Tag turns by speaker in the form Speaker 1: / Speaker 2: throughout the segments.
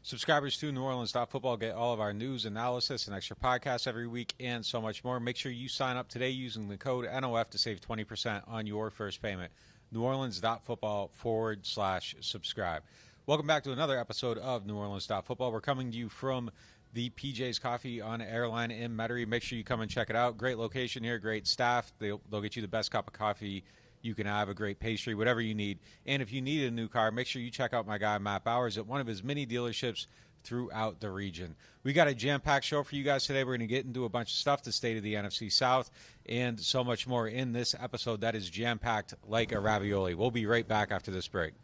Speaker 1: Subscribers to NewOrleans.Football get all of our news, analysis, and extra podcasts every week, and so much more. Make sure you sign up today using the code NOF to save 20% on your first payment. NewOrleans.Football/subscribe. Welcome back to another episode of NewOrleans.Football. We're coming to you from the PJ's Coffee on Airline in Metairie. Make sure you come and check it out. Great location here, great staff. They'll get you the best cup of coffee you can have, a great pastry, whatever you need. And if you need a new car, make sure you check out my guy, Matt Bowers, at one of his many dealerships throughout the region. We got a jam-packed show for you guys today. We're going to get into a bunch of stuff, the state of the NFC South, and so much more in this episode that is jam-packed like a ravioli. We'll be right back after this break.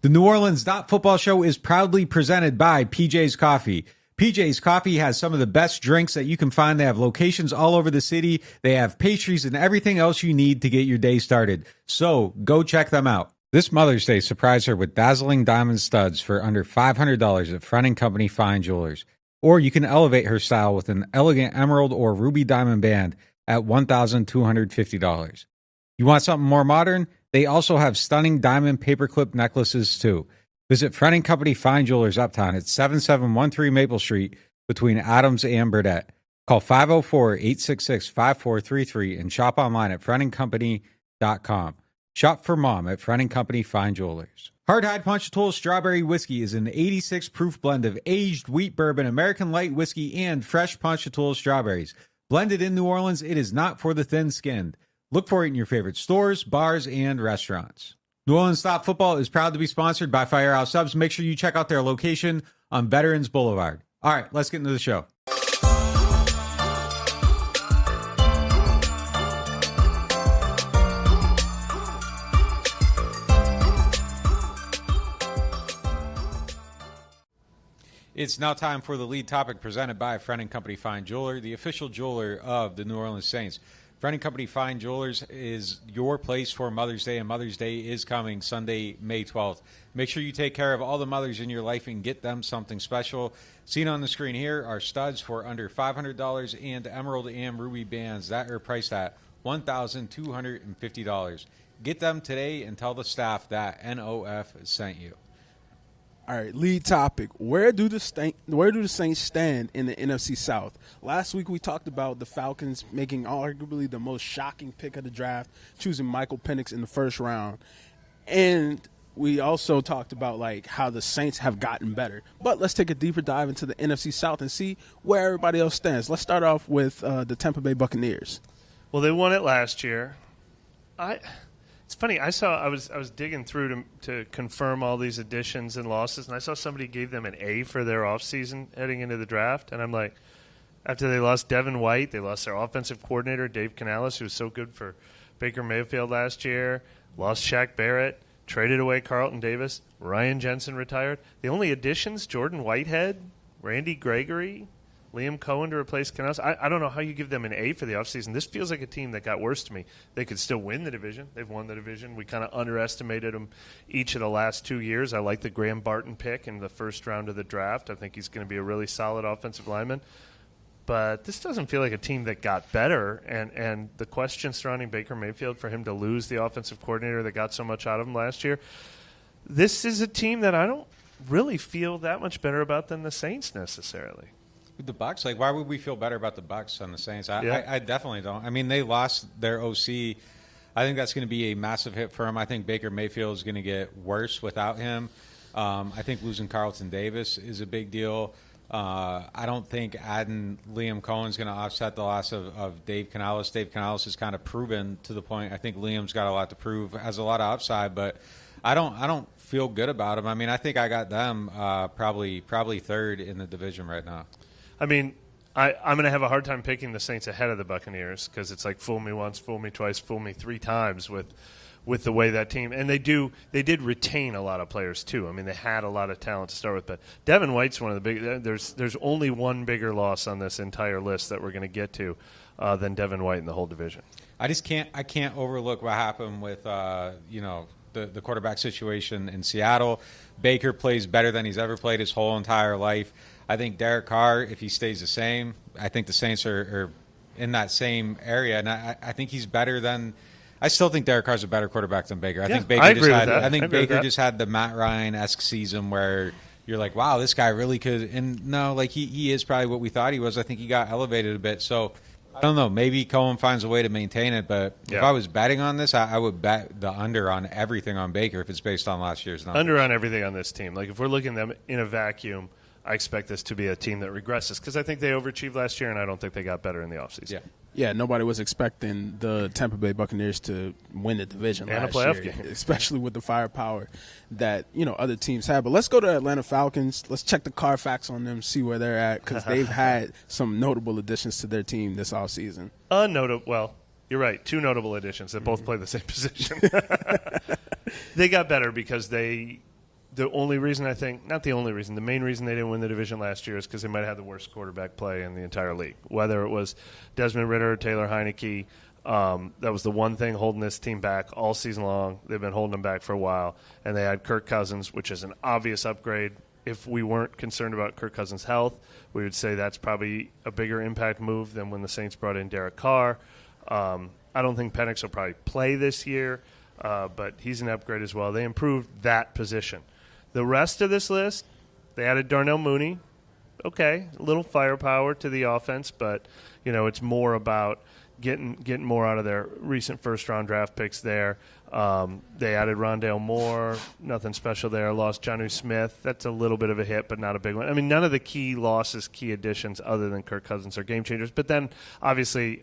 Speaker 1: The NewOrleans.Football show is proudly presented by PJ's Coffee. PJ's Coffee has some of the best drinks that you can find. They have locations all over the city. They have pastries and everything else you need to get your day started. So go check them out. This Mother's Day, surprise her with dazzling diamond studs for under $500 at Front & Company Fine Jewelers. Or you can elevate her style with an elegant emerald or ruby diamond band at $1,250. You want something more modern? They also have stunning diamond paperclip necklaces too. Visit Front & Company Fine Jewelers Uptown at 7713 Maple Street between Adams and Burdett. Call 504-866-5433 and shop online at friendandcompany.com. Shop for mom at Front & Company Fine Jewelers. Hardhide Ponchatoula Strawberry Whiskey is an 86 proof blend of aged wheat bourbon, American light whiskey, and fresh Ponchatoula strawberries. Blended in New Orleans, it is not for the thin-skinned. Look for it in your favorite stores, bars, and restaurants. NewOrleans.Football is proud to be sponsored by Firehouse Subs. Make sure you check out their location on Veterans Boulevard. All right, let's get into the show. It's now time for the lead topic presented by Front & Company Fine Jeweler, the official jeweler of the New Orleans Saints. Front & Company Fine Jewelers is your place for Mother's Day, and Mother's Day is coming Sunday, May 12th. Make sure you take care of all the mothers in your life and get them something special. Seen on the screen here are studs for under $500 and emerald and ruby bands that are priced at $1,250. Get them today and tell the staff that NOF sent you.
Speaker 2: All right, lead topic. Where do the Saints stand in the NFC South? Last week we talked about the Falcons making arguably the most shocking pick of the draft, choosing Michael Penix in the first round. And we also talked about how the Saints have gotten better. But let's take a deeper dive into the NFC South and see where everybody else stands. Let's start off with the Tampa Bay Buccaneers.
Speaker 3: Well, they won it last year. It's funny. I was digging through to confirm all these additions and losses, and I saw somebody gave them an A for their offseason heading into the draft. And I'm like, after they lost Devin White, they lost their offensive coordinator, Dave Canales, who was so good for Baker Mayfield last year, lost Shaq Barrett, traded away Carlton Davis, Ryan Jensen retired. The only additions, Jordan Whitehead, Randy Gregory, Liam Cohen to replace Canales. I don't know how you give them an A for the offseason. This feels like a team that got worse to me. They could still win the division. They've won the division. We kind of underestimated them each of the last 2 years. I like the Graham Barton pick in the first round of the draft. I think he's going to be a really solid offensive lineman. But this doesn't feel like a team that got better. And the question surrounding Baker Mayfield for him to lose the offensive coordinator that got so much out of him last year, this is a team that I don't really feel that much better about than the Saints necessarily.
Speaker 1: The Bucs, why would we feel better about the Bucs than the Saints? I definitely don't. I mean, they lost their OC. I think that's going to be a massive hit for him. I think Baker Mayfield is going to get worse without him. I think losing Carlton Davis is a big deal. I don't think adding Liam Cohen is going to offset the loss of Dave Canales. Dave Canales has kind of proven to the point. I think Liam's got a lot to prove, has a lot of upside, but I don't feel good about him. I mean, I think I got them probably third in the division right now.
Speaker 3: I mean, I'm going to have a hard time picking the Saints ahead of the Buccaneers because it's like fool me once, fool me twice, fool me three times with the way that team. And they did retain a lot of players too. I mean, they had a lot of talent to start with. But Devin White's one of the big. There's only one bigger loss on this entire list that we're going to get to than Devin White in the whole division.
Speaker 1: I can't overlook what happened with the quarterback situation in Seattle. Baker plays better than he's ever played his whole entire life. I think Derek Carr, if he stays the same, I think the Saints are in that same area, and I think he's better than. I still think Derek Carr's a better quarterback than Baker. I think Baker just had the Matt Ryan-esque season where you're like, wow, this guy really could. And no, like he is probably what we thought he was. I think he got elevated a bit. So I don't know. Maybe Cohen finds a way to maintain it. But if I was betting on this, I would bet the under on everything on Baker if it's based on last year's numbers.
Speaker 3: Under on everything on this team. Like if we're looking at them in a vacuum, I expect this to be a team that regresses because I think they overachieved last year, and I don't think they got better in the offseason.
Speaker 2: Yeah, nobody was expecting the Tampa Bay Buccaneers to win the division
Speaker 3: and
Speaker 2: last
Speaker 3: a playoff
Speaker 2: year,
Speaker 3: game,
Speaker 2: especially with the firepower that other teams have. But let's go to Atlanta Falcons. Let's check the Carfax on them, see where they're at, because they've had some notable additions to their team this offseason.
Speaker 3: Well, you're right. 2 notable additions that both play the same position. They got better because the only reason I think, not the only reason, the main reason they didn't win the division last year is because they might have had the worst quarterback play in the entire league. Whether it was Desmond Ridder or Taylor Heineke, that was the one thing holding this team back all season long. They've been holding them back for a while. And they had Kirk Cousins, which is an obvious upgrade. If we weren't concerned about Kirk Cousins' health, we would say that's probably a bigger impact move than when the Saints brought in Derek Carr. I don't think Penix will probably play this year, but he's an upgrade as well. They improved that position. The rest of this list, they added Darnell Mooney. Okay, a little firepower to the offense, but it's more about getting more out of their recent first-round draft picks there. They added Rondale Moore. Nothing special there. Lost Jonnu Smith. That's a little bit of a hit, but not a big one. I mean, none of the key losses, key additions other than Kirk Cousins are game changers. But then, obviously,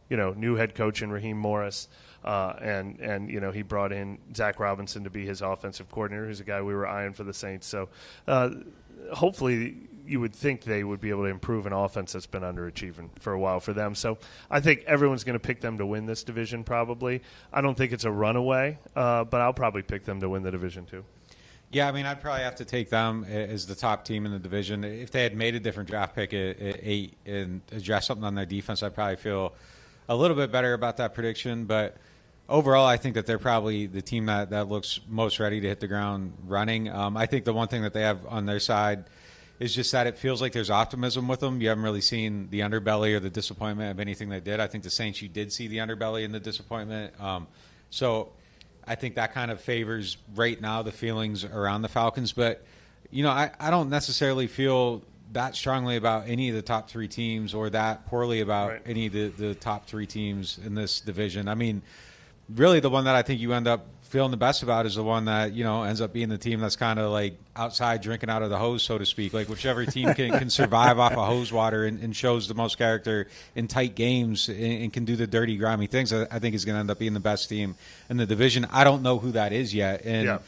Speaker 3: new head coach in Raheem Morris. And he brought in Zach Robinson to be his offensive coordinator, who's a guy we were eyeing for the Saints. So hopefully you would think they would be able to improve an offense that's been underachieving for a while for them. So I think everyone's going to pick them to win this division probably. I don't think it's a runaway, but I'll probably pick them to win the division too.
Speaker 1: Yeah, I mean, I'd probably have to take them as the top team in the division. If they had made a different draft pick at 8 and addressed something on their defense, I'd probably feel a little bit better about that prediction. But overall, I think that they're probably the team that looks most ready to hit the ground running. I think the one thing that they have on their side is just that it feels like there's optimism with them. You haven't really seen the underbelly or the disappointment of anything they did. I think the Saints, you did see the underbelly and the disappointment. So I think that kind of favors right now the feelings around the Falcons. But, I don't necessarily feel that strongly about any of the top 3 teams or that poorly about any of the top 3 teams in this division. I mean, really the one that I think you end up feeling the best about is the one that, ends up being the team that's kind of like outside drinking out of the hose, so to speak. Like whichever team can survive off of hose water and shows the most character in tight games and can do the dirty, grimy things, I think is going to end up being the best team in the division. I don't know who that is yet. And,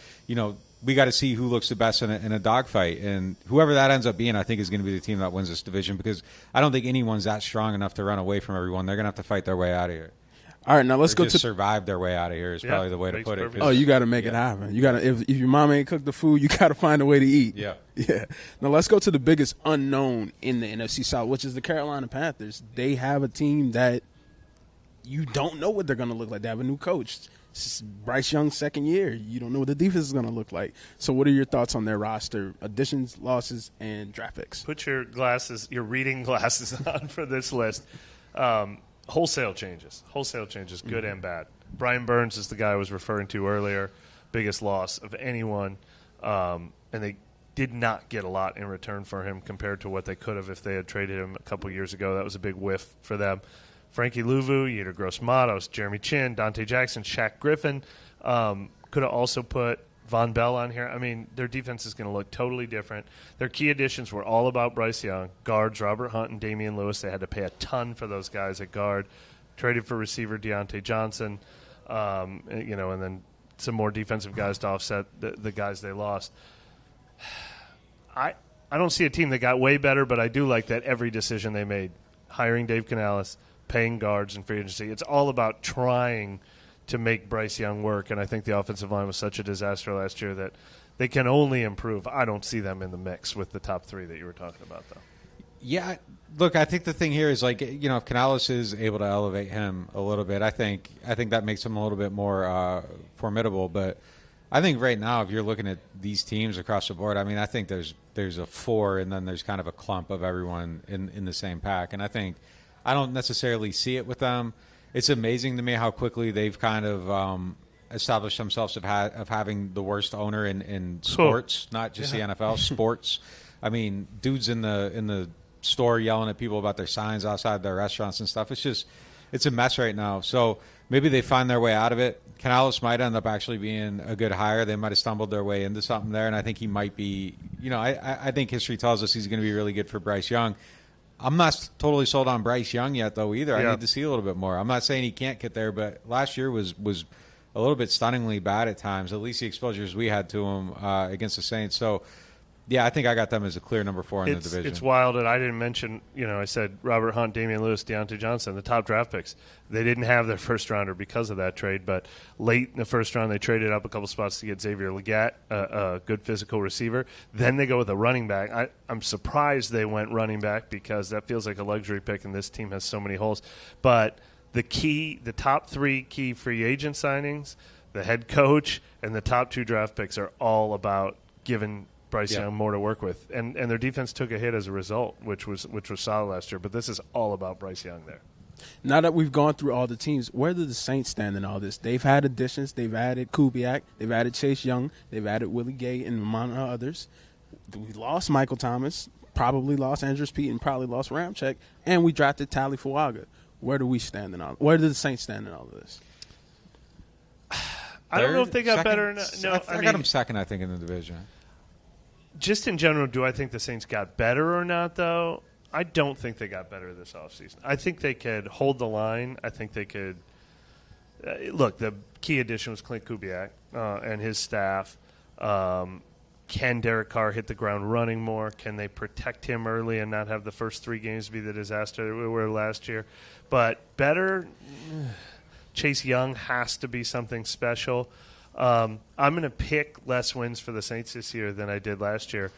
Speaker 1: we got to see who looks the best in a dogfight. And whoever that ends up being, I think, is going to be the team that wins this division because I don't think anyone's that strong enough to run away from everyone. They're going to have to fight their way out of here.
Speaker 2: All right, now let's go to
Speaker 1: survive their way out of here is probably the way to put it.
Speaker 2: Oh, you got to make it happen. You got to if your mom ain't cooked the food, you got to find a way to eat.
Speaker 1: Yeah.
Speaker 2: Now let's go to the biggest unknown in the NFC South, which is the Carolina Panthers. They have a team that you don't know what they're going to look like. They have a new coach. It's Bryce Young's second year. You don't know what the defense is going to look like. So what are your thoughts on their roster, additions, losses, and draft picks?
Speaker 3: Put your reading glasses on for this list. Wholesale changes, good and bad. Brian Burns is the guy I was referring to earlier, biggest loss of anyone, and they did not get a lot in return for him compared to what they could have if they had traded him a couple years ago. That was a big whiff for them. Frankie Louvu, Yetur Gross-Matos, Jeremy Chin, Dante Jackson, Shaq Griffin. Could have also put Von Bell on here. I mean, their defense is going to look totally different. Their key additions were all about Bryce Young. Guards, Robert Hunt and Damian Lewis. They had to pay a ton for those guys at guard. Traded for receiver Deontay Johnson, and then some more defensive guys to offset the guys they lost. I don't see a team that got way better, but I do like that every decision they made, hiring Dave Canales, paying guards in free agency, it's all about trying to make Bryce Young work, and I think the offensive line was such a disaster last year that they can only improve. I don't see them in the mix with the top 3 that you were talking about, though.
Speaker 1: Yeah, look, I think the thing here is if Canales is able to elevate him a little bit, I think that makes him a little bit more formidable. But I think right now, if you're looking at these teams across the board, I mean, I think there's a 4, and then there's kind of a clump of everyone in the same pack. And I don't necessarily see it with them. It's amazing to me how quickly they've kind of established themselves of having the worst owner in sports, not just the NFL, sports. I mean, dudes in the store yelling at people about their signs outside their restaurants and stuff. It's a mess right now. So maybe they find their way out of it. Canales might end up actually being a good hire. They might have stumbled their way into something there, and I think he might be. I think history tells us he's going to be really good for Bryce Young. I'm not totally sold on Bryce Young yet, though, either. I need to see a little bit more. I'm not saying he can't get there, but last year was a little bit stunningly bad at times, at least the exposures we had to him against the Saints. So, yeah, I think I got them as a clear number 4 in the division.
Speaker 3: It's wild, and I didn't mention, I said Robert Hunt, Damian Lewis, Deontay Johnson, the top draft picks. They didn't have their first-rounder because of that trade, but late in the first round they traded up a couple spots to get Xavier Legette, a good physical receiver. Then they go with a running back. I'm surprised they went running back because that feels like a luxury pick, and this team has so many holes. But the top 3 key free agent signings, the head coach, and the top 2 draft picks are all about giving Bryce Young more to work with, and their defense took a hit as a result, which was solid last year. But this is all about Bryce Young there.
Speaker 2: Now that we've gone through all the teams, where do the Saints stand in all this? They've had additions. They've added Kubiak. They've added Chase Young. They've added Willie Gay and among others. We lost Michael Thomas, probably lost Andrews Pete, and probably lost Ramczyk, and we drafted Tali Fuaga. Where do we stand in all? Where do the Saints stand in all of this?
Speaker 3: I don't know if they got better or not. No,
Speaker 1: I got them second, I think, in the division.
Speaker 3: Just in general, do I think the Saints got better or not, though? I don't think they got better this offseason. I think they could hold the line. I think they could look, the key addition was Clint Kubiak and his staff. Can Derek Carr hit the ground running more? Can they protect him early and not have the first 3 games be the disaster we were last year? But better, Chase Young has to be something special. I'm going to pick less wins for the Saints this year than I did last year.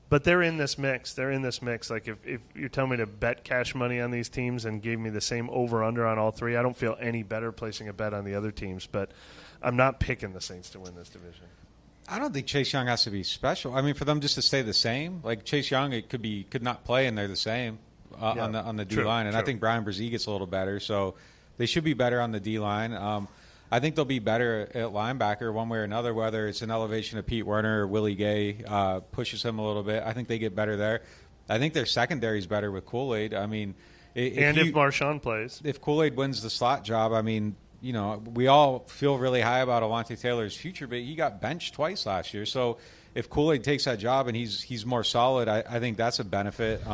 Speaker 3: But they're in this mix. Like, if you're telling me to bet cash money on these teams and gave me the same over-under on all 3, I don't feel any better placing a bet on the other teams. But I'm not picking the Saints to win this division.
Speaker 1: I don't think Chase Young has to be special. I mean, for them just to stay the same. Like, Chase Young, it could not play, and they're the same on the D-line. And I think Brian Brzee gets a little better. So they should be better on the D-line. I think they'll be better at linebacker one way or another, whether it's an elevation of Pete Werner or Willie Gay pushes him a little bit. I think they get better there. I think their secondary is better with Kool-Aid. I mean,
Speaker 3: if Marshawn plays.
Speaker 1: If Kool-Aid wins the slot job, I mean, we all feel really high about Alontae Taylor's future, but he got benched twice last year. So if Kool-Aid takes that job and he's more solid, I think that's a benefit.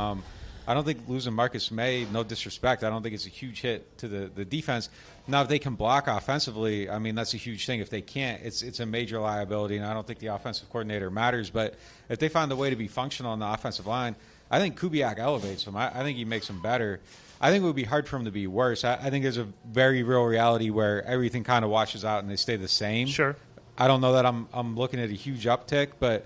Speaker 1: I don't think losing Marcus May, no disrespect, I don't think it's a huge hit to the defense. Now, if they can block offensively, I mean, that's a huge thing. If they can't, it's a major liability, and I don't think the offensive coordinator matters. But if they find a way to be functional on the offensive line, I think Kubiak elevates them. I think he makes them better. I think it would be hard for them to be worse. I think there's a very real reality where everything kind of washes out and they stay the same.
Speaker 3: Sure.
Speaker 1: I don't know that I'm looking at a huge uptick, but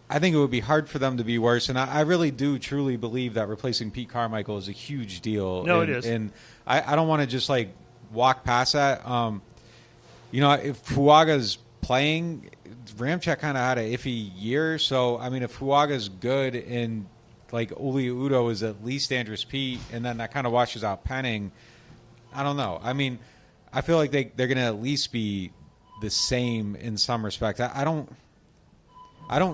Speaker 1: I think it would be hard for them to be worse. And I really do truly believe that replacing Pete Carmichael is a huge deal.
Speaker 3: No, it is.
Speaker 1: And I don't want to just, walk past that. If Fuaga's playing, Ramczyk kind of had an iffy year. So, I mean, if Fuaga's good and, Uli Udo is at least Andrews Pete, and then that kind of washes out Penning, I don't know. I mean, I feel like they're going to at least be the same in some respect. I don't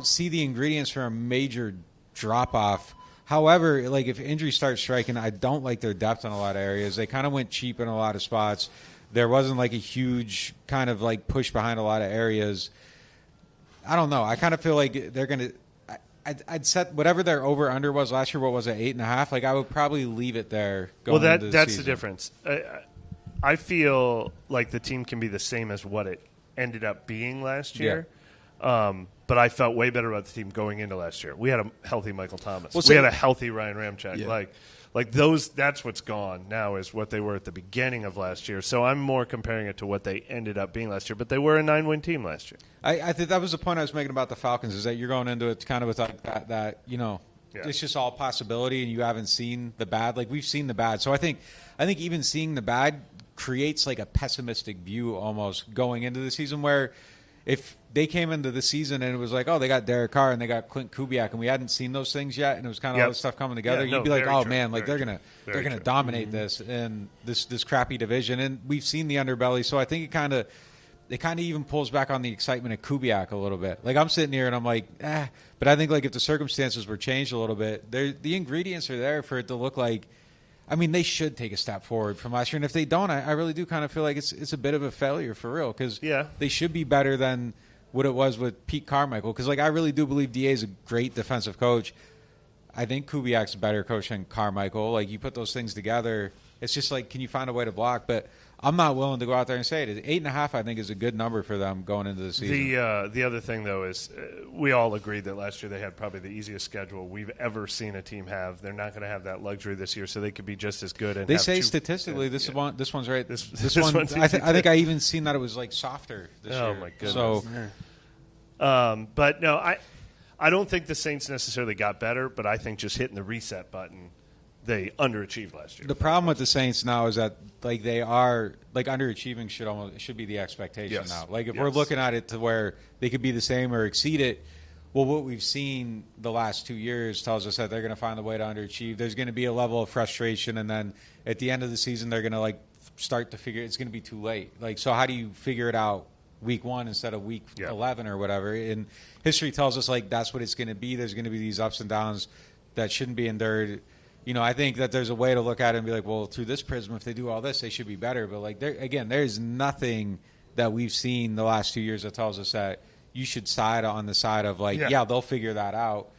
Speaker 1: see the ingredients for a major drop-off. However, if injuries start striking, I don't like their depth in a lot of areas. They kind of went cheap in a lot of spots. There wasn't, a huge kind of, push behind a lot of areas. I don't know. I kind of feel like they're going to – I'd set whatever their over-under was last year. What was it, 8.5? I would probably leave it there going into the
Speaker 3: that's
Speaker 1: season.
Speaker 3: The difference. I feel like the team can be the same as what it ended up being last year. Yeah. But I felt way better about the team going into last year. We had a healthy Michael Thomas. We had a healthy Ryan Ramczyk. Yeah. Those. That's what's gone now is what they were at the beginning of last year. So I'm more comparing it to what they ended up being last year. But they were a 9-win team last year.
Speaker 1: I think that was the point I was making about the Falcons is that you're going into it kind of with that it's just all possibility and you haven't seen the bad. We've seen the bad. So I think even seeing the bad creates a pessimistic view almost going into the season where if they came into the season and it was they got Derek Carr and they got Clint Kubiak and we hadn't seen those things yet and it was kind of all this stuff coming together, you'd be like, oh, man, they're gonna dominate this and this crappy division. And we've seen the underbelly, so I think it kind of it kind of even pulls back on the excitement of Kubiak a little bit. Like, I'm sitting here and I'm like, but I think, like, if the circumstances were changed a little bit, the ingredients are there for it to look like, I mean, they should take a step forward from last year. And if they don't, I really do kind of feel like it's a bit of a failure for real, because they should be better than what it was with Pete Carmichael. Because, like, I really do believe DA is a great defensive coach. I think Kubiak's a better coach than Carmichael. Like, you put those things together, it's just like, can you find a way to block? But I'm not willing to go out there and say it. 8.5, I think, is a good number for them going into the season.
Speaker 3: The other thing, though, is we all agreed that last year they had probably the easiest schedule we've ever seen a team have. They're not going to have that luxury this year, so they could be just as good. And
Speaker 1: they say statistically, this one's right. This one, I think I even seen that it was like softer this year.
Speaker 3: Oh my goodness!
Speaker 1: So,
Speaker 3: but no, I don't think the Saints necessarily got better, but I think just hitting the reset button, they underachieved last year.
Speaker 1: The problem with the Saints now is that, like, they are, like, underachieving should be the expectation now. Like, if we're looking at it to where they could be the same or exceed it, well, what we've seen the last 2 years tells us that they're going to find a way to underachieve. There's going to be a level of frustration, and then at the end of the season, they're going to, like, start to figure it's going to be too late. Like, so how do you figure it out week 1 instead of week 11 or whatever? And history tells us, like, that's what it's going to be. There's going to be these ups and downs that shouldn't be endured. You know, I think that there's a way to look at it and be like, well, through this prism, if they do all this, they should be better. But, like, there's nothing that we've seen the last 2 years that tells us that you should side on the side of, like, they'll figure that out.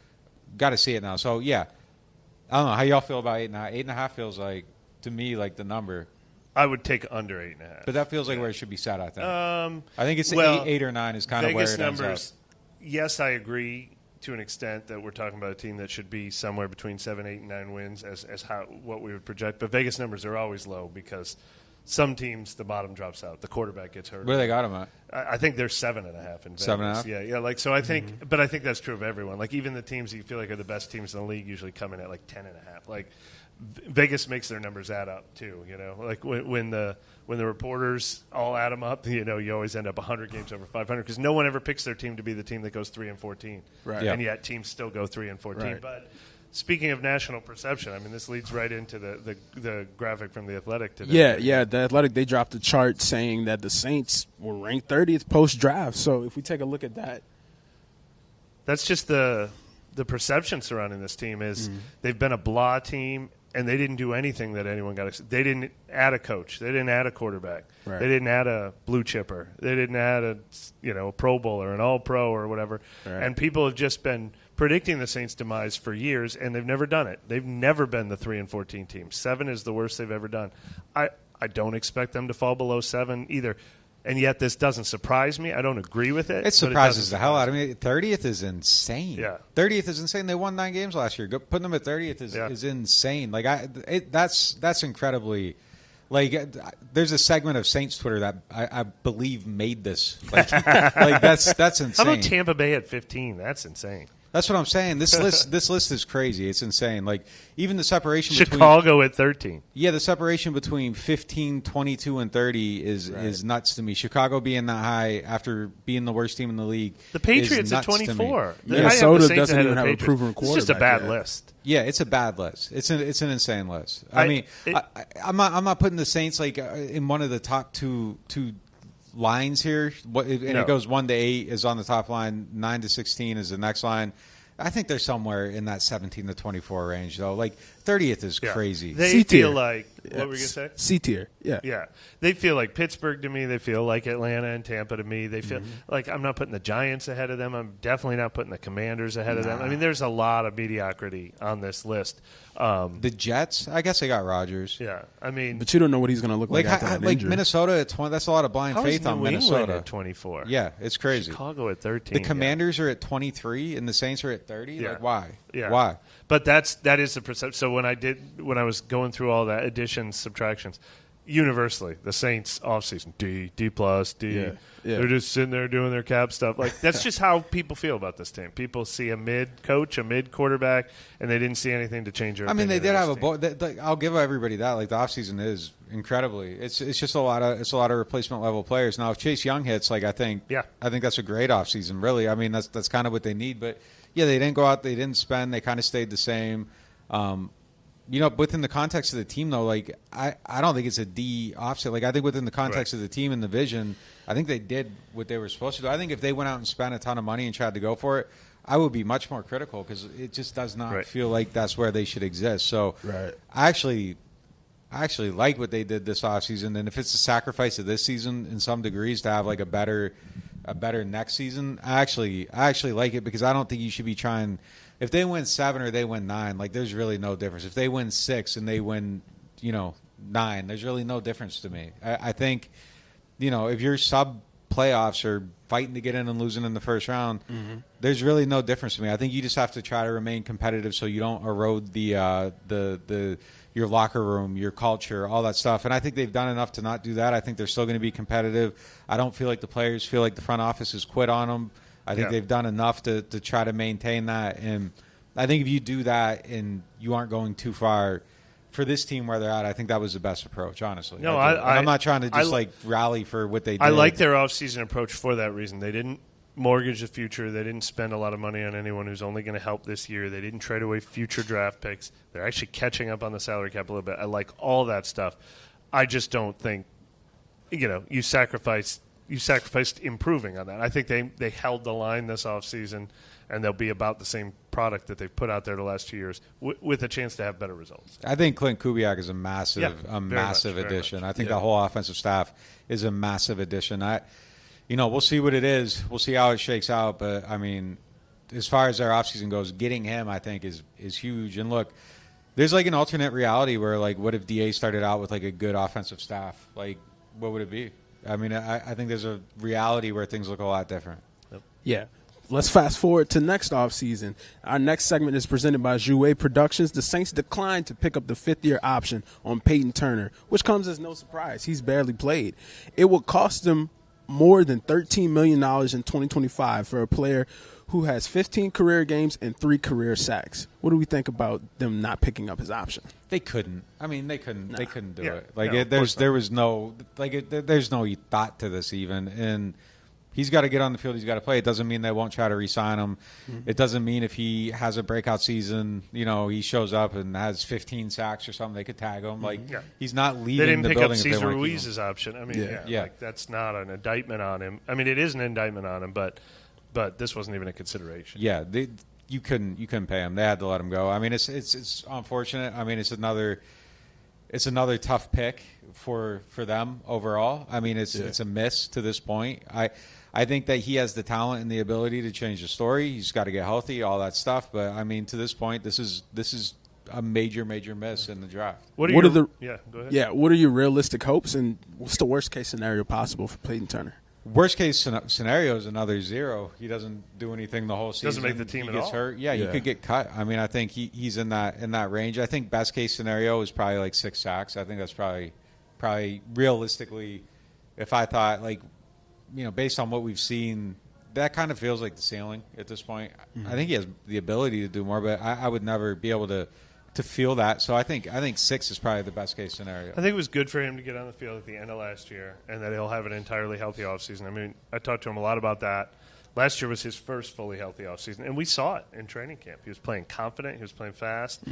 Speaker 1: Got to see it now. So, I don't know. How y'all feel about 8.5? 8.5 feels like, to me, like the number.
Speaker 3: I would take under 8.5.
Speaker 1: But that feels like where it should be set, I think. I think it's 8 or 9 is kind of where it ends up.
Speaker 3: Yes, I agree to an extent that we're talking about a team that should be somewhere between 7, 8, and 9 wins as what we would project. But Vegas numbers are always low because some teams, the bottom drops out. The quarterback gets hurt.
Speaker 1: Where they got them at?
Speaker 3: I think they're 7.5 in Vegas.
Speaker 1: 7.5?
Speaker 3: Yeah. Like, so I think, but I think that's true of everyone. Like, even the teams that you feel like are the best teams in the league usually come in at like 10.5. Like, Vegas makes their numbers add up too. You know, like when the reporters all add them up, you know, you always end up 100 games over 500 because no one ever picks their team to be the team that goes 3-14.
Speaker 2: Right.
Speaker 3: And yet teams still go 3-14. Right. But speaking of national perception, I mean, this leads right into the graphic from The Athletic today.
Speaker 2: Yeah. The Athletic, they dropped a chart saying that the Saints were ranked 30th post-draft. So if we take a look at that.
Speaker 3: That's just the perception surrounding this team is they've been a blah team, and they didn't do anything that anyone got excited. They didn't add a coach. They didn't add a quarterback. Right. They didn't add a blue chipper. They didn't add a Pro Bowler, an All-Pro or whatever. Right. And people have just been predicting the Saints' demise for years, and they've never done it. They've never been the 3-14 team. 7 is the worst they've ever done. I don't expect them to fall below 7 either. And yet this doesn't surprise me. I don't agree with it.
Speaker 1: It surprises the hell out of me. 30th is insane.
Speaker 3: Yeah.
Speaker 1: 30th is insane. They won 9 games last year. Putting them at 30th is insane. Like, that's incredibly – like, there's a segment of Saints Twitter that I believe made this. Like that's insane.
Speaker 3: How about Tampa Bay at 15? That's insane.
Speaker 1: That's what I'm saying. This list is crazy. It's insane. Like, even the separation
Speaker 3: Chicago at 13.
Speaker 1: Yeah, the separation between 15, 22, and 30 is nuts to me. Chicago being that high after being the worst team in the league.
Speaker 3: The Patriots at 24.
Speaker 2: Minnesota doesn't even have a proven quarterback.
Speaker 3: It's just a bad list.
Speaker 1: Yeah, it's a bad list. It's an insane list. I'm not putting the Saints like in one of the top two lines here, it goes 1 to 8 is on the top line, 9 to 16 is the next line. I think they're somewhere in that 17 to 24 range, though. Like, 30th is crazy.
Speaker 3: They
Speaker 2: C-tier.
Speaker 3: feel like what were you gonna say?
Speaker 2: C tier. Yeah.
Speaker 3: They feel like Pittsburgh to me. They feel like Atlanta and Tampa to me. They feel like I'm not putting the Giants ahead of them. I'm definitely not putting the Commanders ahead of them. I mean, there's a lot of mediocrity on this list.
Speaker 1: The Jets, I guess they got Rodgers.
Speaker 3: Yeah, I mean,
Speaker 2: but you don't know what he's going to look like after that injury.
Speaker 1: Minnesota at 20. That's a lot of blind faith on Minnesota
Speaker 3: at 24.
Speaker 1: Yeah, it's crazy.
Speaker 3: Chicago at 13.
Speaker 1: The Commanders are at 23 and the Saints are at 30.
Speaker 3: Yeah.
Speaker 1: Like, why?
Speaker 3: Yeah.
Speaker 1: Why?
Speaker 3: But that is the perception. So when I was going through all that additions, subtractions, universally the Saints offseason D plus D.
Speaker 2: Yeah.
Speaker 3: They're just sitting there doing their cap stuff. Like, that's just how people feel about this team. People see a mid coach, a mid quarterback, and they didn't see anything to change their opinion.
Speaker 1: I mean, they did have I'll give everybody that. Like, the offseason is incredibly. It's just a lot of replacement level players. Now, if Chase Young hits, like, I think that's a great offseason. Really, I mean, that's kind of what they need. But yeah, they didn't go out. They didn't spend. They kind of stayed the same. Within the context of the team, though, like, I don't think it's a D offset. Like, I think within the context of the team and the vision, I think they did what they were supposed to do. I think if they went out and spent a ton of money and tried to go for it, I would be much more critical because it just does not feel like that's where they should exist. So I actually like what they did this offseason, and if it's a sacrifice of this season in some degrees to have like a better next season, I actually like it because I don't think you should be trying. If they win 7 or they win 9, like there's really no difference. If they win 6 and they win, 9, there's really no difference to me. I think, if you're sub playoffs or fighting to get in and losing in the first round, there's really no difference to me. I think you just have to try to remain competitive so you don't erode your locker room, your culture, all that stuff. And I think they've done enough to not do that. I think they're still going to be competitive. I don't feel like the players feel like the front office has quit on them. I think they've done enough to try to maintain that. And I think if you do that and you aren't going too far for this team where they're at, I think that was the best approach, honestly.
Speaker 3: No,
Speaker 1: I'm not trying to just rally for what they did.
Speaker 3: I like their offseason approach for that reason. They didn't mortgage the future. They didn't spend a lot of money on anyone who's only going to help this year. They didn't trade away future draft picks. They're actually catching up on the salary cap a little bit. I like all that stuff. I just don't think, you sacrificed improving on that. I think they held the line this offseason, and they'll be about the same product that they've put out there the last 2 years with a chance to have better results.
Speaker 1: I think Clint Kubiak is a massive addition. I think the whole offensive staff is a massive addition. We'll see what it is. We'll see how it shakes out. But, I mean, as far as their offseason goes, getting him, I think, is huge. And, look, there's, like, an alternate reality where, like, what if DA started out with, like, a good offensive staff? Like, what would it be? I mean, I think there's a reality where things look a lot different.
Speaker 2: Yeah. Let's fast forward to next offseason. Our next segment is presented by Jouet Productions. The Saints declined to pick up the fifth-year option on Payton Turner, which comes as no surprise. He's barely played. It will cost them more than $13 million in 2025 for a player who has 15 career games and 3 career sacks. What do we think about them not picking up his option?
Speaker 1: They couldn't. I mean, they couldn't. They couldn't do it.
Speaker 3: There's
Speaker 1: no thought to this even. And he's got to get on the field. He's got to play. It doesn't mean they won't try to re-sign him. It doesn't mean if he has a breakout season, he shows up and has 15 sacks or something, they could tag him. He's not leaving the building. They didn't pick up
Speaker 3: Cesar Ruiz's option. I mean, that's not an indictment on him. I mean, it is an indictment on him, but this wasn't even a consideration.
Speaker 1: Yeah, you couldn't pay him. They had to let him go. I mean, it's unfortunate. I mean, it's another tough pick for them overall. I mean, it's a miss to this point. I think that he has the talent and the ability to change the story. He's got to get healthy, all that stuff. But I mean, to this point, this is a major miss in the draft.
Speaker 2: Go ahead. What are your realistic hopes, and what's the worst case scenario possible for Payton Turner?
Speaker 1: Worst case scenario is another 0. He doesn't do anything the whole season.
Speaker 3: Doesn't make the team at all.
Speaker 1: He gets hurt. Yeah, you could get cut. I mean, I think he's in that range. I think best case scenario is probably like 6 sacks. I think that's probably realistically, if I thought based on what we've seen, that kind of feels like the ceiling at this point. I think he has the ability to do more, but I would never be able to feel that. So I think 6 is probably the best case scenario.
Speaker 3: I think it was good for him to get on the field at the end of last year and that he'll have an entirely healthy offseason. I mean, I talked to him a lot about that. Last year was his first fully healthy offseason, and we saw it in training camp. He was playing confident. He was playing fast.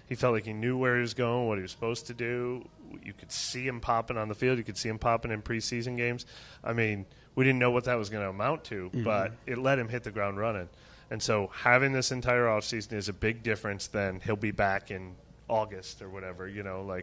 Speaker 3: He felt like he knew where he was going, what he was supposed to do. You could see him popping on the field. You could see him popping in preseason games. I mean, we didn't know what that was going to amount to, but it let him hit the ground running. And so having this entire offseason is a big difference than he'll be back in August or whatever.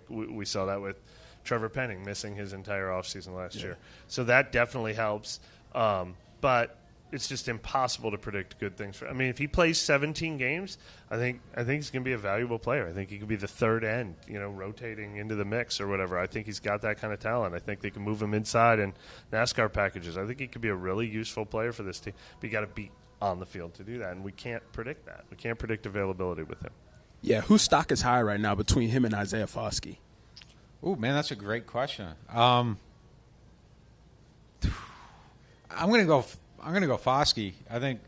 Speaker 3: We saw that with Trevor Penning missing his entire offseason last year. So that definitely helps. But it's just impossible to predict good things for. I mean, if he plays 17 games, I think he's going to be a valuable player. I think he could be the third end, rotating into the mix or whatever. I think he's got that kind of talent. I think they can move him inside in NASCAR packages. I think he could be a really useful player for this team. But you got to be on the field to do that, and we can't predict that. We can't predict availability with him.
Speaker 2: Yeah, whose stock is high right now between him and Isaiah Foskey?
Speaker 1: Oh man, that's a great question. I'm gonna go Foskey. I think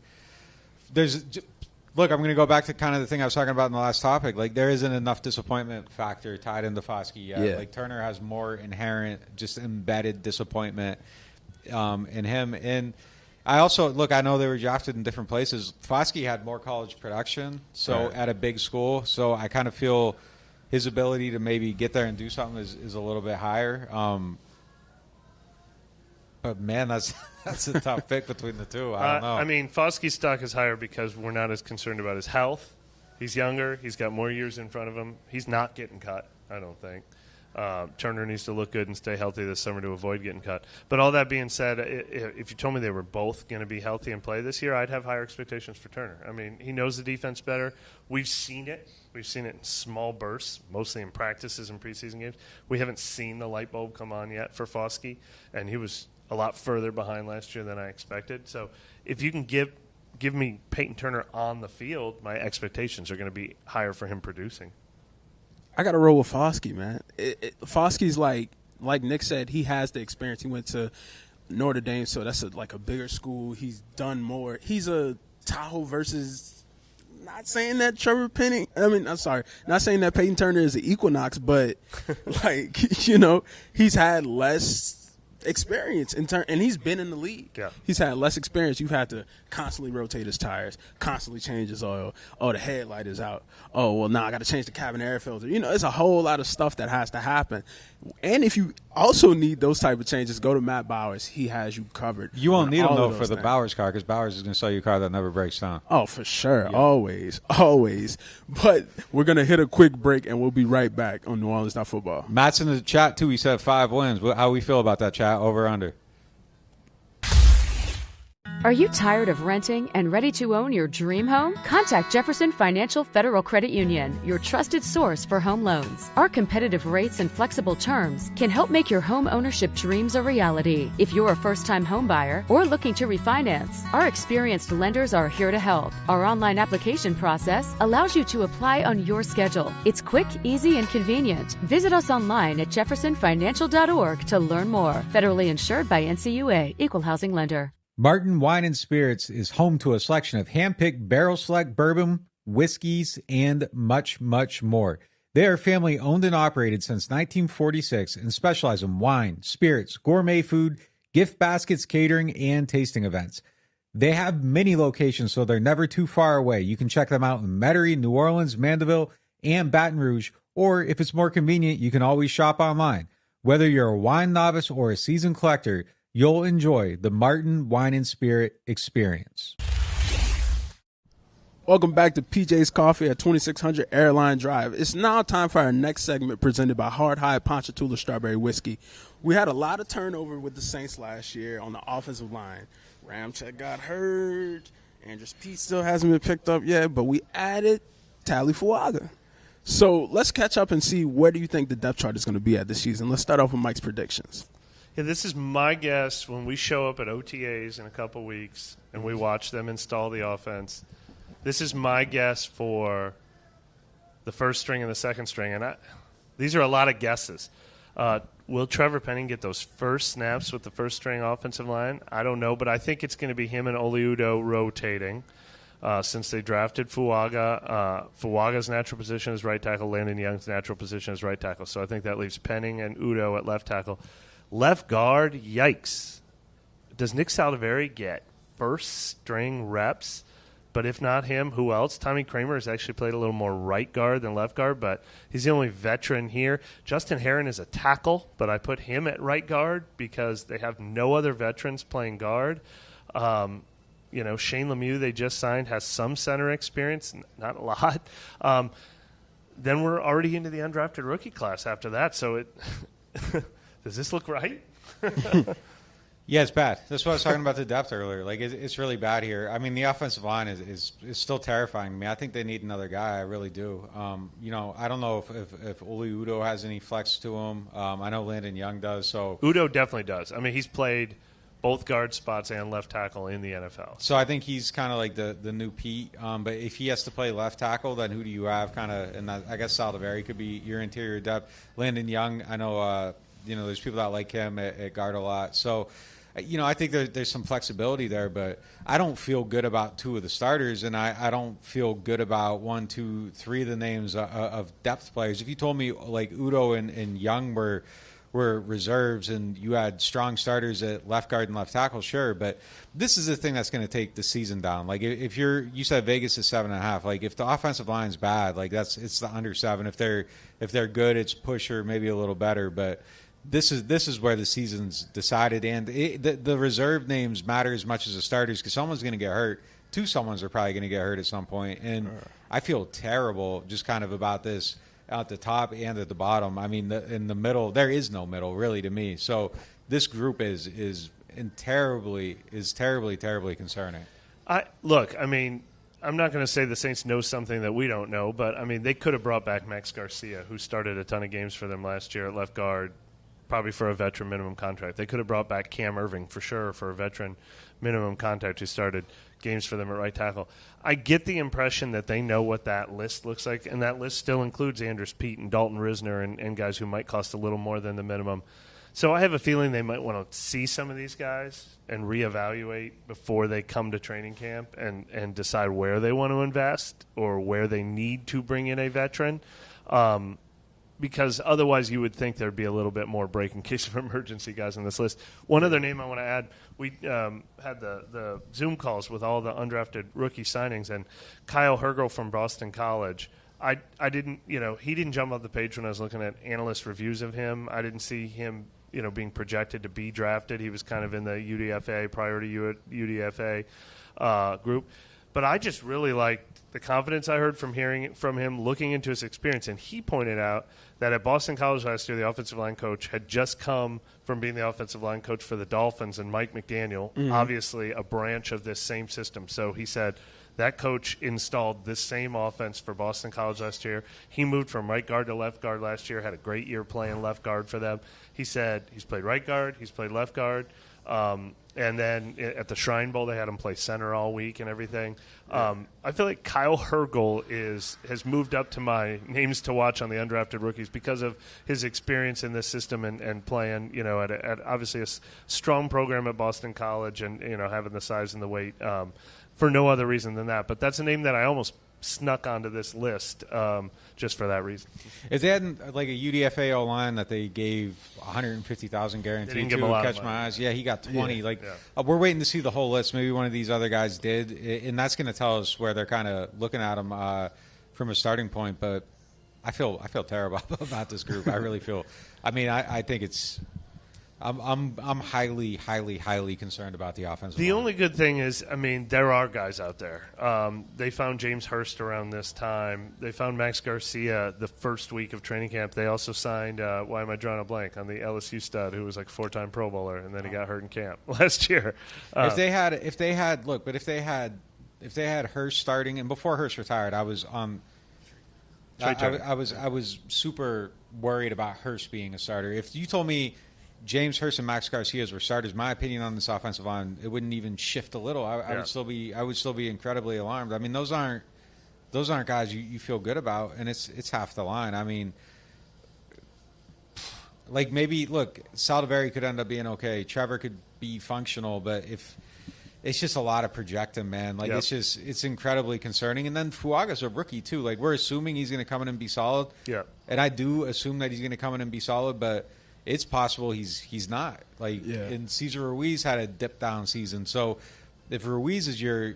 Speaker 1: I'm going to go back to kind of the thing I was talking about in the last topic. Like, there isn't enough disappointment factor tied into Foskey yet. Yeah. Like, Turner has more inherent, just embedded disappointment in him. And I know they were drafted in different places. Foskey had more college production, at a big school. So I kind of feel his ability to maybe get there and do something is a little bit higher. But man, that's a tough pick between the two. I don't know.
Speaker 3: I mean, Foskey's stock is higher because we're not as concerned about his health. He's younger. He's got more years in front of him. He's not getting cut, I don't think. Turner needs to look good and stay healthy this summer to avoid getting cut. But all that being said, if you told me they were both going to be healthy and play this year, I'd have higher expectations for Turner. I mean, he knows the defense better. We've seen it. We've seen it in small bursts, mostly in practices and preseason games. We haven't seen the light bulb come on yet for Foskey, and he was a lot further behind last year than I expected. So if you can give me Payton Turner on the field, my expectations are going to be higher for him producing.
Speaker 2: I got to roll with Foskey, man. Foskey's like Nick said, he has the experience. He went to Notre Dame, so that's like a bigger school. He's done more. He's a Tahoe versus – not saying that Trevor Penning – not saying that Payton Turner is an Equinox, but, he's had less – experience and he's been in the league.
Speaker 3: Yeah.
Speaker 2: He's had less experience. You've had to constantly rotate his tires, constantly change his oil. Oh, the headlight is out. Oh, well, now I got to change the cabin air filter. It's a whole lot of stuff that has to happen. And if you also need those type of changes, go to Matt Bowers. He has you covered.
Speaker 1: You won't need them, though, for the Bowers car, because Bowers is going to sell you a car that never breaks down.
Speaker 2: Oh, for sure. Yeah. Always. But we're going to hit a quick break, and we'll be right back on NewOrleans.Football.
Speaker 1: Matt's in the chat, too. He said 5 wins. How we feel about that, chat? Over, under?
Speaker 4: Are you tired of renting and ready to own your dream home? Contact Jefferson Financial Federal Credit Union, your trusted source for home loans. Our competitive rates and flexible terms can help make your home ownership dreams a reality. If you're a first-time home buyer or looking to refinance, our experienced lenders are here to help. Our online application process allows you to apply on your schedule. It's quick, easy, and convenient. Visit us online at jeffersonfinancial.org to learn more. Federally insured by NCUA, Equal Housing Lender.
Speaker 1: Martin Wine and Spirits is home to a selection of hand-picked barrel select bourbon, whiskeys, and much, much more. They are family owned and operated since 1946 and specialize in wine, spirits, gourmet food, gift baskets, catering, and tasting events. They have many locations, so they're never too far away. You can check them out in Metairie, New Orleans, Mandeville, and Baton Rouge, or if it's more convenient, you can always shop online. Whether you're a wine novice or a seasoned collector, you'll enjoy the Martin Wine and Spirit experience.
Speaker 2: Welcome back to PJ's Coffee at 2600 Airline Drive. It's now time for our next segment presented by Hard High Ponchatoula Strawberry Whiskey. We had a lot of turnover with the Saints last year on the offensive line. Ramczyk got hurt. Andres Pete still hasn't been picked up yet, but we added Tally Fuaga. So let's catch up and see where do you think the depth chart is going to be at this season. Let's start off with Mike's predictions.
Speaker 3: Yeah, this is my guess when we show up at OTAs in a couple weeks and we watch them install the offense. This is my guess for the first string and the second string. And these are a lot of guesses. Will Trevor Penning get those first snaps with the first string offensive line? I don't know, but I think it's going to be him and Oli Udoh rotating since they drafted Fuaga. Fuaga's natural position is right tackle. Landon Young's natural position is right tackle. So I think that leaves Penning and Udoh at left tackle. Left guard, yikes. Does Nick Saldiveri get first-string reps? But if not him, who else? Tommy Kramer has actually played a little more right guard than left guard, but he's the only veteran here. Justin Herron is a tackle, but I put him at right guard because they have no other veterans playing guard. Shane Lemieux, they just signed, has some center experience, not a lot. Then we're already into the undrafted rookie class after that, so it – does this look right?
Speaker 1: Yeah, it's bad. That's what I was talking about the depth earlier. Like, it's really bad here. I mean, the offensive line is still terrifying to me. I think they need another guy. I really do. I don't know if Oli Udoh has any flex to him. I know Landon Young does. So
Speaker 3: Udoh definitely does. I mean, he's played both guard spots and left tackle in the NFL.
Speaker 1: So I think he's kind of like the new Pete. But if he has to play left tackle, then who do you have? Kind of, and I guess Saldiveri could be your interior depth. Landon Young, I know. There's people that like him at guard a lot. So, I think there's some flexibility there, but I don't feel good about two of the starters, and I don't feel good about 1, 2, 3 of the names of depth players. If you told me like Udoh and Young were reserves and you had strong starters at left guard and left tackle, sure, but this is the thing that's going to take the season down. Like if you said Vegas is 7.5, like if the offensive line's bad, like it's the under 7. If they're good, it's push or maybe a little better, but this is where the season's decided, and the reserve names matter as much as the starters because someone's going to get hurt. Two someone's are probably going to get hurt at some point, and I feel terrible just kind of about this at the top and at the bottom. I mean, in the middle, there is no middle really to me. So this group is terribly concerning.
Speaker 3: Look, I mean, I'm not going to say the Saints know something that we don't know, but, I mean, they could have brought back Max Garcia, who started a ton of games for them last year at left guard, probably for a veteran minimum contract. They could have brought back Cam Irving for sure for a veteran minimum contract who started games for them at right tackle. I get the impression that they know what that list looks like, and that list still includes Andrus Peat and Dalton Risner and guys who might cost a little more than the minimum. So I have a feeling they might want to see some of these guys and reevaluate before they come to training camp and decide where they want to invest or where they need to bring in a veteran. Because otherwise you would think there'd be a little bit more break in case of emergency guys on this list. One other name I want to add, we had the Zoom calls with all the undrafted rookie signings, and Kyle Hergel from Boston College. I didn't, he didn't jump off the page when I was looking at analyst reviews of him. I didn't see him, being projected to be drafted. He was kind of in the UDFA, prior to UDFA group. But I just really liked the confidence I heard from hearing from him, looking into his experience. And he pointed out that at Boston College last year, the offensive line coach had just come from being the offensive line coach for the Dolphins, and Mike McDaniel, obviously a branch of this same system. So he said that coach installed this same offense for Boston College last year. He moved from right guard to left guard last year, had a great year playing left guard for them. He said he's played right guard, he's played left guard. And then at the Shrine Bowl, they had him play center all week and everything. I feel like Kyle Hergel has moved up to my names to watch on the undrafted rookies because of his experience in this system and playing, at obviously a strong program at Boston College and, having the size and the weight for no other reason than that. But that's a name that I almost snuck onto this list just for that reason.
Speaker 1: If they hadn't like a UDFA O-line that they gave $150,000 guaranteed to catch my eyes, he got 20. We're waiting to see the whole list. Maybe one of these other guys did, and that's going to tell us where they're kind of looking at them from a starting point. But I feel terrible about this group. I really feel. I mean, I think it's. I'm highly concerned about the offensive line.
Speaker 3: The only good thing is, I mean, there are guys out there. They found James Hurst around this time. They found Max Garcia the first week of training camp. They also signed, why am I drawing a blank, on the LSU stud who was like a 4-time Pro Bowler, and then he got hurt in camp last year.
Speaker 1: If they had Hurst starting, and before Hurst retired, I was super worried about Hurst being a starter. If you told me James Hurst and Max Garcia were starters, my opinion on this offensive line, it wouldn't even shift a little. I would still be incredibly alarmed. I mean, those aren't guys you feel good about, and it's half the line. I mean, like maybe Saldivari could end up being okay. Trevor could be functional, but if it's just a lot of projecting, man. Like it's incredibly concerning. And then Fuaga's a rookie too. Like we're assuming he's going to come in and be solid. Yeah, and I do assume that he's going to come in and be solid, but it's possible he's not. And Cesar Ruiz had a dip down season. So if Ruiz is your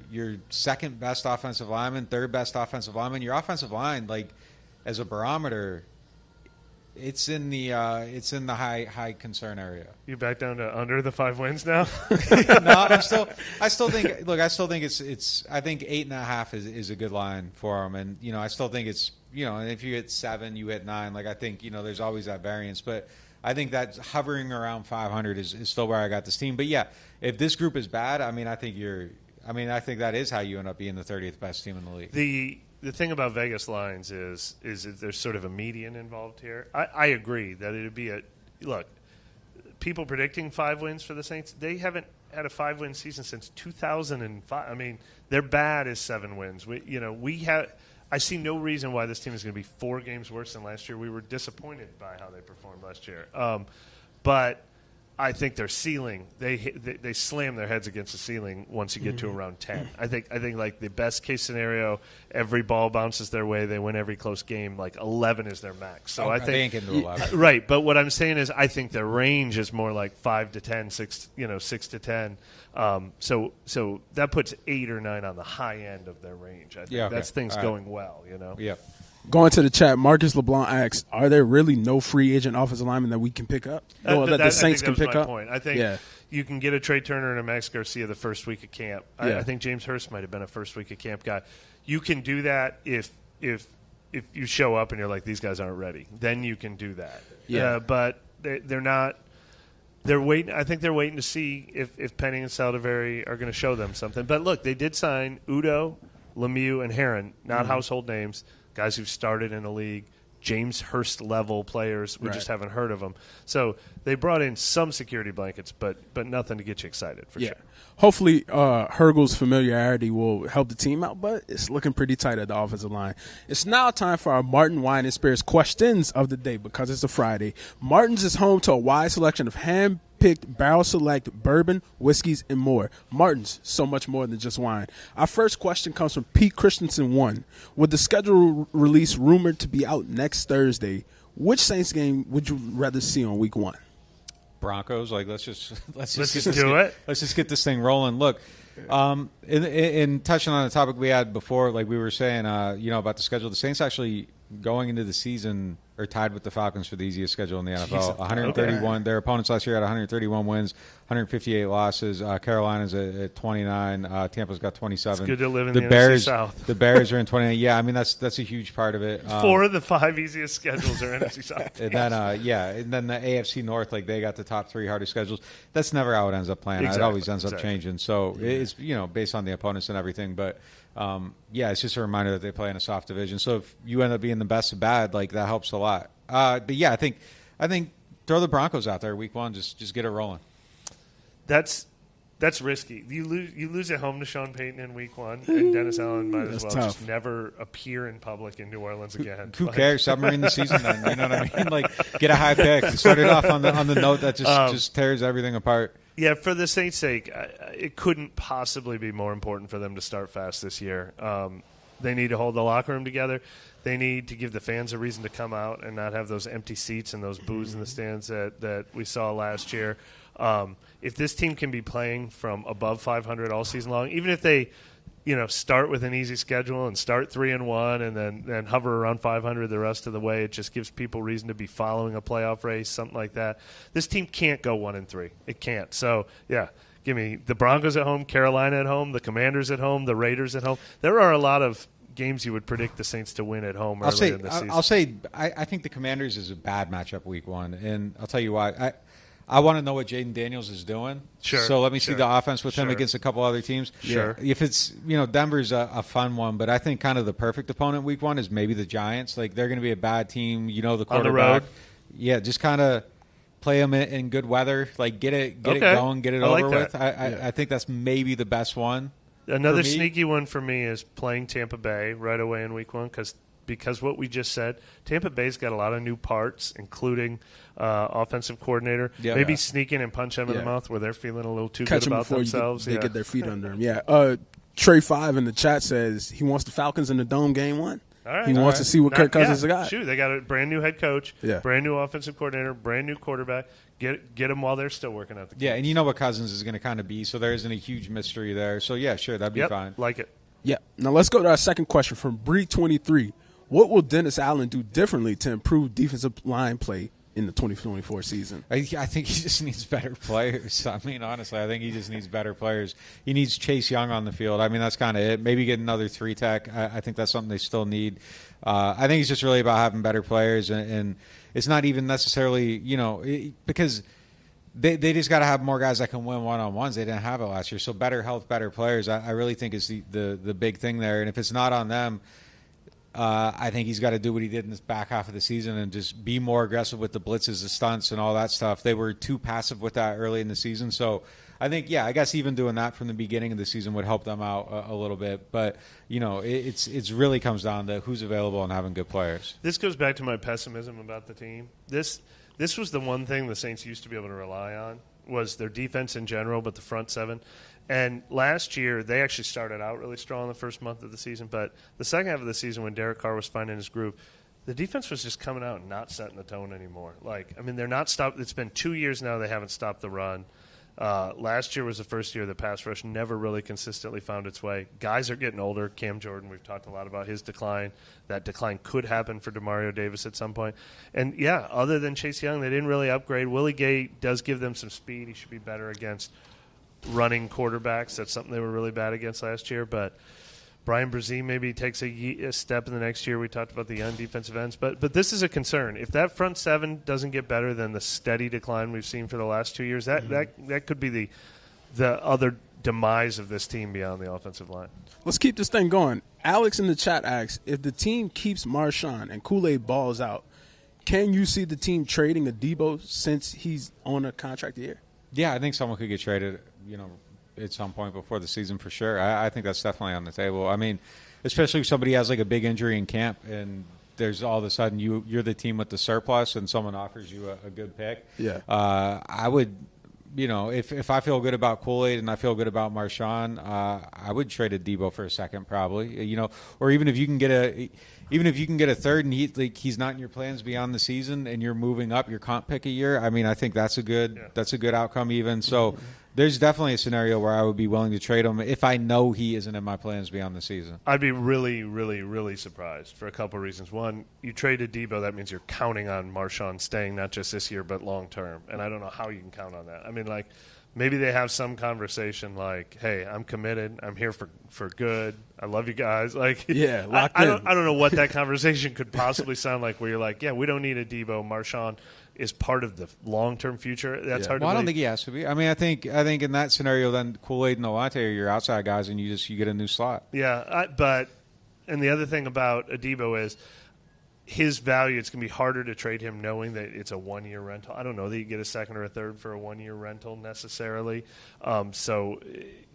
Speaker 1: second best offensive lineman, third best offensive lineman, your offensive line, as a barometer, it's in the high concern area.
Speaker 3: You back down to under the 5 wins now?
Speaker 1: No, I still think it's I think 8.5 is a good line for them, and I still think it's if you hit 7, you hit 9. I think there's always that variance, but I think that hovering around 500 is still where I got this team. But if this group is bad, I think that is how you end up being the 30th best team in the league.
Speaker 3: The thing about Vegas lines is there's sort of a median involved here. I agree that it would be people predicting 5 wins for the Saints, they haven't had a 5-win season since 2005. I mean, their bad is 7 wins. I see no reason why this team is going to be 4 games worse than last year. We were disappointed by how they performed last year. But I think their ceiling, they slam their heads against the ceiling once you get to around 10. I think the best case scenario, every ball bounces their way, they win every close game. 11 is their max. So I think
Speaker 1: they ain't getting to 11.
Speaker 3: Right, but what I'm saying is I think their range is more like 5 to 10, 6 to 10. So that puts 8 or 9 on the high end of their range. I think that's things going well.
Speaker 1: Yeah.
Speaker 2: Going to the chat, Marcus LeBlanc asks, are there really no free agent offensive linemen that we can pick up? That the Saints can pick up?
Speaker 3: Point. I think you can get a Trey Turner and a Max Garcia the first week of camp. I think James Hurst might have been a first week of camp guy. You can do that if you show up and you're like, these guys aren't ready. Then you can do that. Yeah. But they're not. They're waiting. I think they're waiting to see if Penning and Saldivari are going to show them something. But look, they did sign Udo, Lemieux, and Heron, not household names, guys who've started in the league, James Hurst level players. We just haven't heard of them. So they brought in some security blankets, but nothing to get you excited for sure.
Speaker 2: Hopefully, Hergel's familiarity will help the team out, but it's looking pretty tight at the offensive line. It's now time for our Martin Wine and Spirits questions of the day because it's a Friday. Martin's is home to a wide selection of hand-picked barrel select bourbon, whiskeys, and more. Martin's, so much more than just wine. Our first question comes from Pete Christensen 1. With the schedule release rumored to be out next Thursday, which Saints game would you rather see on week 1?
Speaker 1: Broncos, let's just
Speaker 3: do it.
Speaker 1: Let's just get this thing rolling. Look, in touching on the topic we had before, like we were saying, about the schedule, the Saints actually going into the season are tied with the Falcons for the easiest schedule in the NFL. 131. Okay. Their opponents last year had 131 wins, 158 losses. Carolina's at 29. Tampa's got 27.
Speaker 3: It's good to live in the NFC South.
Speaker 1: The Bears are in 29. Yeah, I mean that's a huge part of it.
Speaker 3: 4 of the 5 easiest schedules are NFC South.
Speaker 1: And then and then the AFC North, like they got the top 3 hardest schedules. That's never how it ends up playing. Exactly. It always ends up changing. So it's based on the opponents and everything, but. It's just a reminder that they play in a soft division. So if you end up being the best of bad, like that helps a lot. I think throw the Broncos out there week 1, just get it rolling.
Speaker 3: That's risky. You lose at home to Sean Payton in week 1, and Dennis Allen might as well just never appear in public in New Orleans again.
Speaker 1: Who cares? Submarine the season then. You know what I mean? Like get a high pick. Start it off on the note that just tears everything apart.
Speaker 3: Yeah, for the Saints' sake, it couldn't possibly be more important for them to start fast this year. They need to hold the locker room together. They need to give the fans a reason to come out and not have those empty seats and those boos in the stands that we saw last year. If this team can be playing from above 500 all season long, even if they start with an easy schedule and start 3-1 and then hover around 500 the rest of the way, it just gives people reason to be following a playoff race, something like that. This team can't go 1-3. It can't. So, give me the Broncos at home, Carolina at home, the Commanders at home, the Raiders at home. There are a lot of games you would predict the Saints to win at home early in the season.
Speaker 1: I'll say I think the Commanders is a bad matchup week 1, and I'll tell you why. I want to know what Jaden Daniels is doing.
Speaker 3: Sure.
Speaker 1: So let me see the offense with him against a couple other teams.
Speaker 3: Sure.
Speaker 1: If it's, Denver's a fun one, but I think kind of the perfect opponent week 1 is maybe the Giants. Like they're going to be a bad team. The quarterback.
Speaker 3: On the road.
Speaker 1: Yeah, just kind of play them in good weather. Like get it going, get it over with. I think that's maybe the best one.
Speaker 3: Another sneaky one for me is playing Tampa Bay right away in week 1 because what we just said, Tampa Bay's got a lot of new parts, including offensive coordinator. Yeah, maybe sneak in and punch them in the mouth where they're feeling a little too good about themselves.
Speaker 2: They get their feet under them. Yeah. Trey 5 in the chat says he wants the Falcons in the Dome game 1.
Speaker 3: All right.
Speaker 2: He wants to see what Kirk Cousins got.
Speaker 3: Shoot, they got a brand new head coach, brand new offensive coordinator, brand new quarterback. Get them while they're still working out the kinks.
Speaker 1: Yeah, and you know what Cousins is going to kind of be, so there isn't a huge mystery there. So, sure, that'd be fine.
Speaker 3: Like it.
Speaker 2: Yeah. Now let's go to our second question from Bree23. What will Dennis Allen do differently to improve defensive line play in the 2024 season?
Speaker 1: I think he just needs better players. I mean, honestly, I think he just needs better players. He needs Chase Young on the field. I mean, that's kind of it. Maybe get another 3-tech. I think that's something they still need. I think it's just really about having better players, and it's not even necessarily, because they just got to have more guys that can win one-on-ones. They didn't have it last year. So better health, better players, I really think is the big thing there. And if it's not on them, I think he's got to do what he did in this back half of the season and just be more aggressive with the blitzes, the stunts, and all that stuff. They were too passive with that early in the season. So I think, I guess even doing that from the beginning of the season would help them out a little bit. But, it's really comes down to who's available and having good players.
Speaker 3: This goes back to my pessimism about the team. This was the one thing the Saints used to be able to rely on was their defense in general, but the front seven. And last year, they actually started out really strong the first month of the season. But the second half of the season, when Derek Carr was finding his groove, the defense was just coming out and not setting the tone anymore. They're not stopped. It's been 2 years now they haven't stopped the run. Last year was the first year the pass rush never really consistently found its way. Guys are getting older. Cam Jordan, we've talked a lot about his decline. That decline could happen for Demario Davis at some point. And, yeah, other than Chase Young, they didn't really upgrade. Willie Gay does give them some speed. He should be better against running quarterbacks. That's something they were really bad against last year. But Brian Brzee maybe takes a step in the next year. We talked about the young defensive ends. But this is a concern. If that front seven doesn't get better than the steady decline we've seen for the last 2 years, that could be the other demise of this team beyond the offensive line.
Speaker 2: Let's keep this thing going. Alex in the chat asks, if the team keeps Marshawn and Kool-Aid balls out, can you see the team trading a Debo since he's on a contract year?
Speaker 1: Yeah, I think someone could get traded, at some point before the season for sure. I think that's definitely on the table. I mean, especially if somebody has like a big injury in camp and there's all of a sudden you're the team with the surplus and someone offers you a good pick.
Speaker 2: Yeah.
Speaker 1: I would, if I feel good about Kool-Aid and I feel good about Marshawn, I would trade a Debo for a second probably, or even if you can get a third and he's not in your plans beyond the season and you're moving up your comp pick a year. I mean, I think that's a good outcome even. So there's definitely a scenario where I would be willing to trade him if I know he isn't in my plans beyond the season.
Speaker 3: I'd be really, really, really surprised for a couple of reasons. One, you traded Debo, that means you're counting on Marshawn staying not just this year but long term, and I don't know how you can count on that. I mean, like, maybe they have some conversation like, hey, I'm committed. I'm here for good. I love you guys. Like,
Speaker 2: yeah,
Speaker 3: I don't know what that conversation could possibly sound like where you're like, yeah, we don't need a Debo. Marshawn is part of the long-term future. That's hard to believe.
Speaker 1: I don't think he has to be. I mean, I think in that scenario, then Kool-Aid and Olante are your outside guys, and you get a new slot.
Speaker 3: Yeah, and the other thing about a Debo is his value. It's going to be harder to trade him knowing that it's a one-year rental. I don't know that you get a second or a third for a one-year rental necessarily. So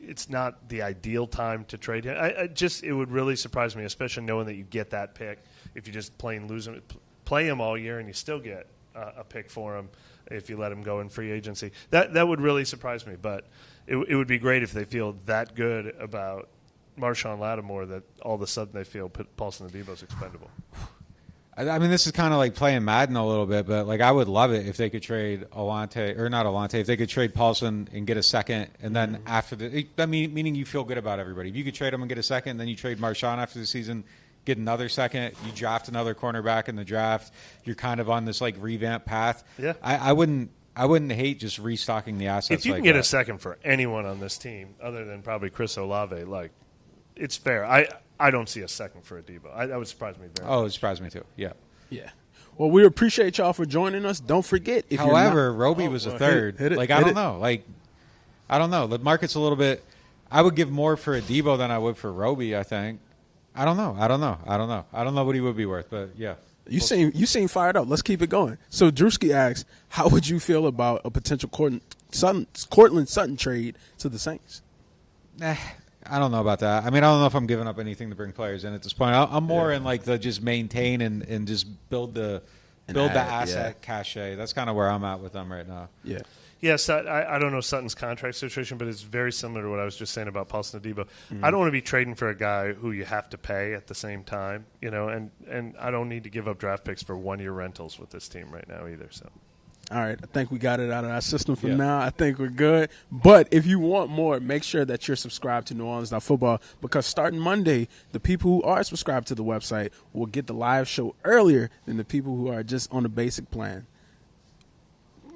Speaker 3: it's not the ideal time to trade him. It would really surprise me, especially knowing that you get that pick if you just plain lose him, play him all year, and you still get a pick for him if you let him go in free agency. That would really surprise me, but it would be great if they feel that good about Marshawn Lattimore that all of a sudden they feel Paulson Adebo's expendable.
Speaker 1: I mean, this is kind of like playing Madden a little bit, but like I would love it if they could trade if they could trade Paulson and get a second, and then after meaning you feel good about everybody. If you could trade him and get a second, then you trade Marshawn after the season, get another second, you draft another cornerback in the draft. You're kind of on this like revamp path. Yeah, I wouldn't hate just restocking the assets.
Speaker 3: If you can get a second for anyone on this team, other than probably Chris Olave, like it's fair. I don't see a second for a Debo. That would surprise me very much.
Speaker 1: Oh, it would surprise me too. Yeah.
Speaker 2: Yeah. Well, we appreciate y'all for joining us. Don't forget.
Speaker 1: Roby was a third. I don't know. Like, I don't know. The market's a little bit. I would give more for a Debo than I would for Roby, I think. I don't know. I don't know what he would be worth, but yeah.
Speaker 2: You seem fired up. Let's keep it going. So Drewski asks, how would you feel about a potential Cortland Sutton trade to the Saints?
Speaker 1: I don't know about that. I mean, I don't know if I'm giving up anything to bring players in at this point. I'm more in like the just maintain and just build the asset cachet. That's kind of where I'm at with them right now.
Speaker 2: Yeah.
Speaker 3: Yes, I don't know Sutton's contract situation, but it's very similar to what I was just saying about Paulson Adebo. I don't want to be trading for a guy who you have to pay at the same time, and I don't need to give up draft picks for one-year rentals with this team right now either. So,
Speaker 2: all right, I think we got it out of our system for now. I think we're good. But if you want more, make sure that you're subscribed to NewOrleans.Football, because starting Monday, the people who are subscribed to the website will get the live show earlier than the people who are just on the basic plan.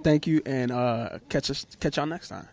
Speaker 2: Thank you, and catch y'all next time.